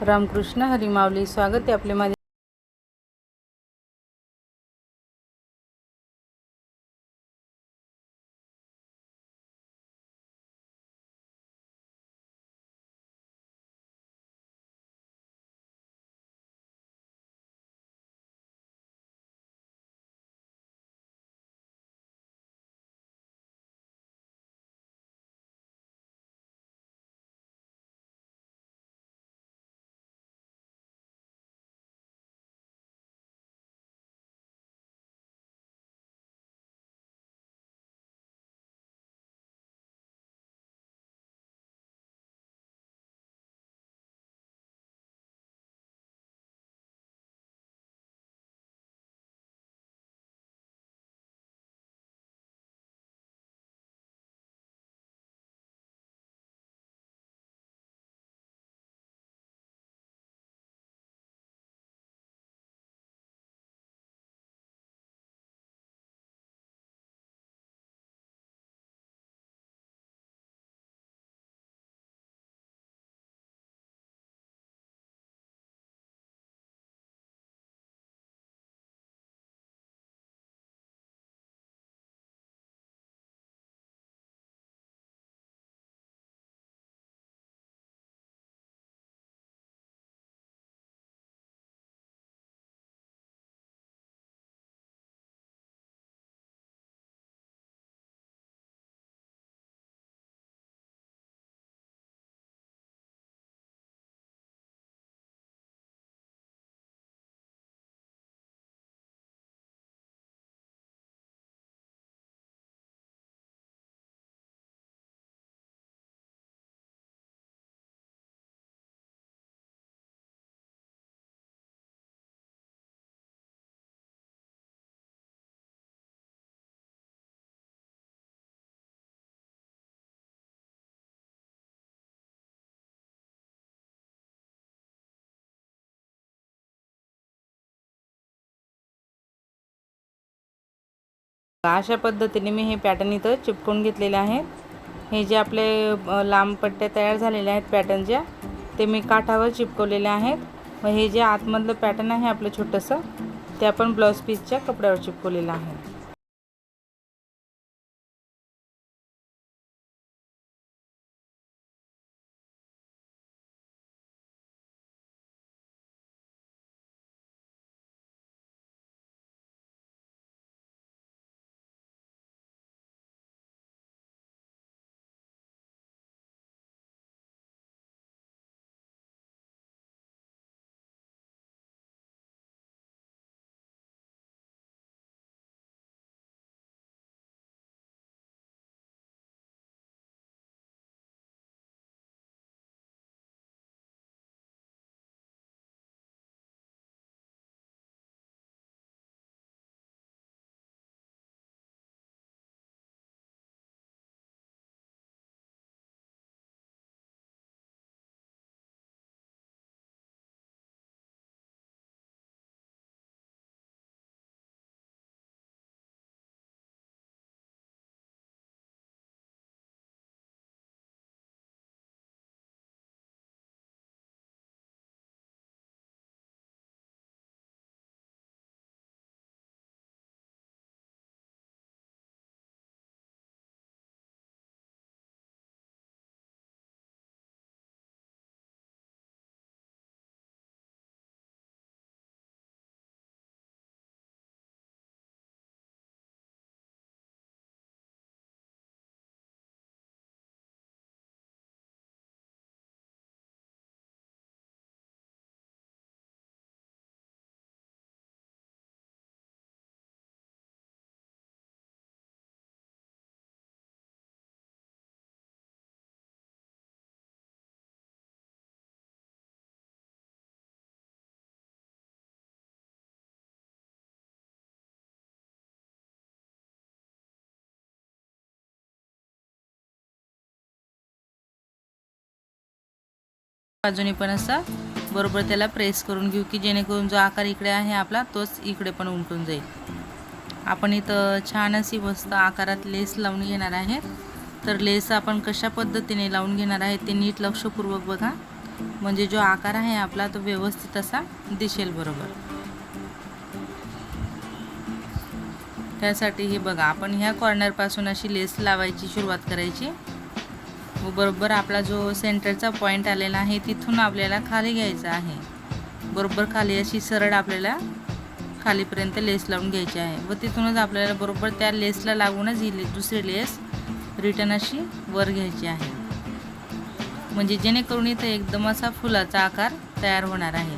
रामकृष्ण हरी माऊली. स्वागत आहे आपले माझे. अशा पद्धतीने मी हे पॅटर्न इथं चिपकून घेतलेले आहेत. हे जे आपले लांब पट्ट्या तयार झालेल्या आहेत पॅटर्नच्या, ते मी काठावर चिपकवलेले आहेत. व हे जे आतमधलं पॅटर्न आहे आपलं छोटंसं, ते आपण ब्लाऊज पीसच्या कपड्यावर चिपकवलेलं आहे. बाजूने पण असा बरोबर त्याला प्रेस करून घेऊ, की जेणेकरून जो आकार इकडे आहे आपला, तोच इकडे पण उमटून जाईल. आपण इथं छान अशी मस्त आकारात लेस लावून घेणार आहे. तर लेस आपण कशा पद्धतीने लावून घेणार आहे ते नीट लक्षपूर्वक बघा. म्हणजे जो आकार आहे आपला तो व्यवस्थित असा दिसेल बरोबर। त्यासाठी हे बघा, आपण ह्या कॉर्नरपासून अशी लेस लावायची सुरुवात करायची व बरोबर आपला जो सेंटरचा पॉईंट आलेला आहे तिथून आपल्याला खाली घ्यायचा आहे। बरोबर खाली अशी सरळ आपल्याला खालीपर्यंत लेस लावून घ्यायची आहे व तिथूनच आपल्याला बरोबर त्या लेसला लागूनच ही दुसरी लेस रिटर्न अशी वर घ्यायची आहे, म्हणजे जेणेकरून इथं एकदम असा फुलाचा आकार तयार होणार आहे।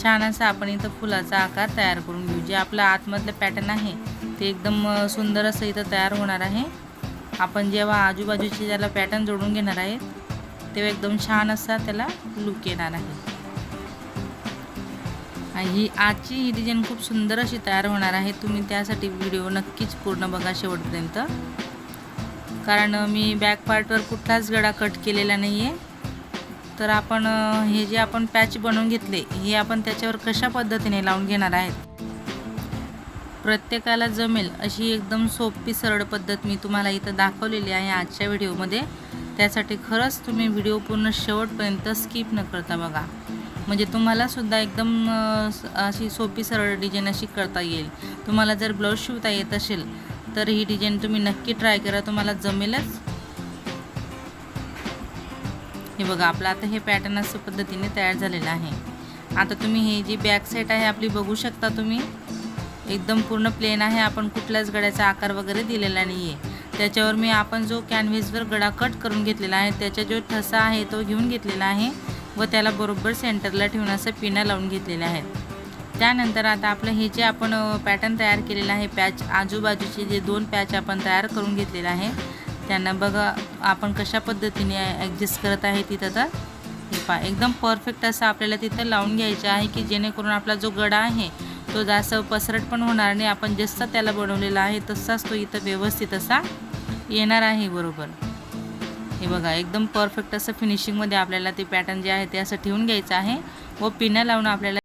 छान असा आपण इथं फुलाचा आकार तयार करून घेऊ। जे आपला आतमधलं पॅटर्न आहे ते एकदम सुंदर असं इथं तयार होणार आहे। आपण जेव्हा आजूबाजूचे त्याला पॅटर्न जोडून घेणार आहेत तेव्हा एकदम छान असा त्याला लुक येणार आहे। ही आजची ही डिझाईन खूप सुंदर अशी तयार होणार आहे। तुम्ही त्यासाठी व्हिडिओ नक्कीच पूर्ण बघा शेवटपर्यंत, कारण मी बॅक पार्टवर कुठलाच गळा कट केलेला नाही आहे। तर आपण हे जे आपण पॅच बनवून घेतले हे आपण त्याच्यावर कशा पद्धतीने लावून घेणार आहेत, प्रत्येकाला जमेल अशी एकदम सोपी सरळ पद्धत मी तुम्हाला इथं दाखवलेली आहे आजच्या व्हिडिओमध्ये। त्यासाठी खरंच तुम्ही व्हिडिओ पूर्ण शेवटपर्यंत स्किप न करता बघा, म्हणजे तुम्हाला सुद्धा एकदम अशी सोपी सरळ डिझाईन अशी करता येईल। तुम्हाला जर ब्लाऊज शिवता येत असेल तर ही डिझाईन तुम्ही नक्की ट्राय करा, तुम्हाला जमेलच। हे बघा, आपलं आता हे पॅटर्न अशा पद्धतीने तयार झालेलं आहे। आता तुम्ही ही जी बॅक साईड आहे आपली बघू शकता तुम्ही, एकदम पूर्ण प्लेन आहे। आपण कुठल्याच गळ्याचा आकार वगैरे दिलेला नाही आहे। त्याच्यावर मी आपण जो कॅनव्हासवर गळा कट करून घेतलेला आहे त्याचा जो ठसा आहे तो घेऊन घेतलेला आहे व त्याला बरोबर सेंटरला ठेवून असं पिना लावून घेतलेल्या आहेत। त्यानंतर आता आपलं हे जे आपण पॅटर्न तयार केलेला आहे, पॅच आजूबाजूचे जे 2 पॅच आपण तयार करून घेतलेले आहे त्यांना बघा आपण कशा पद्धतीने ॲडजस्ट करत आहे तिथं। तर हे पहा, एकदम परफेक्ट असं आपल्याला तिथं लावून घ्यायचं आहे की जेणेकरून आपला जो गळा आहे तो जास्त पसरट पण होणार नाही। आपण जसा त्याला बनवलेला आहे तसाच तो इथं व्यवस्थित असा येणार आहे बरोबर। हे बघा, एकदम परफेक्ट असं फिनिशिंगमध्ये आपल्याला ते पॅटर्न जे आहे ते असं ठेवून घ्यायचं आहे व पिना लावून आपल्याला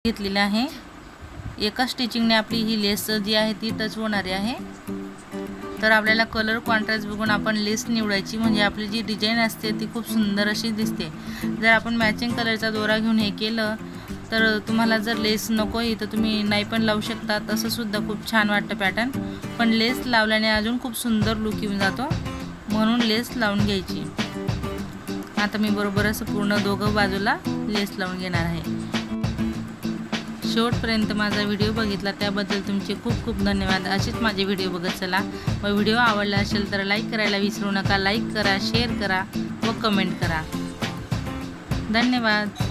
घेतलेली आहे। एका स्टिचिंगने आपली ही लेस जी आहे ती टच होणारी आहे। तर आपल्याला कलर कॉन्ट्रास्ट बघून आपण लेस निवडायची, म्हणजे आपली जी डिझाईन असते ती खूप सुंदर अशी दिसते। जर आपण मॅचिंग कलरचा दोरा घेऊन हे केलं तर तुम्हाला जर लेस नको आहे तर तुम्ही नाही पण लावू शकता, तसं सुद्धा खूप छान वाटतं पॅटर्न। पण लेस लावल्याने अजून खूप सुंदर लुक येऊन जातो, म्हणून लेस लावून घ्यायची। आता मी बरोबर असं पूर्ण दोघं बाजूला लेस लावून घेणार आहे। शेवटपर्यंत माझा व्हिडिओ बघितला त्याबद्दल तुमचे खूप खूप धन्यवाद। असेच माझे व्हिडिओ बघत चला व व्हिडिओ आवडला असेल तर लाईक करायला विसरू नका। लाईक करा, शेअर करा व कमेंट करा। धन्यवाद।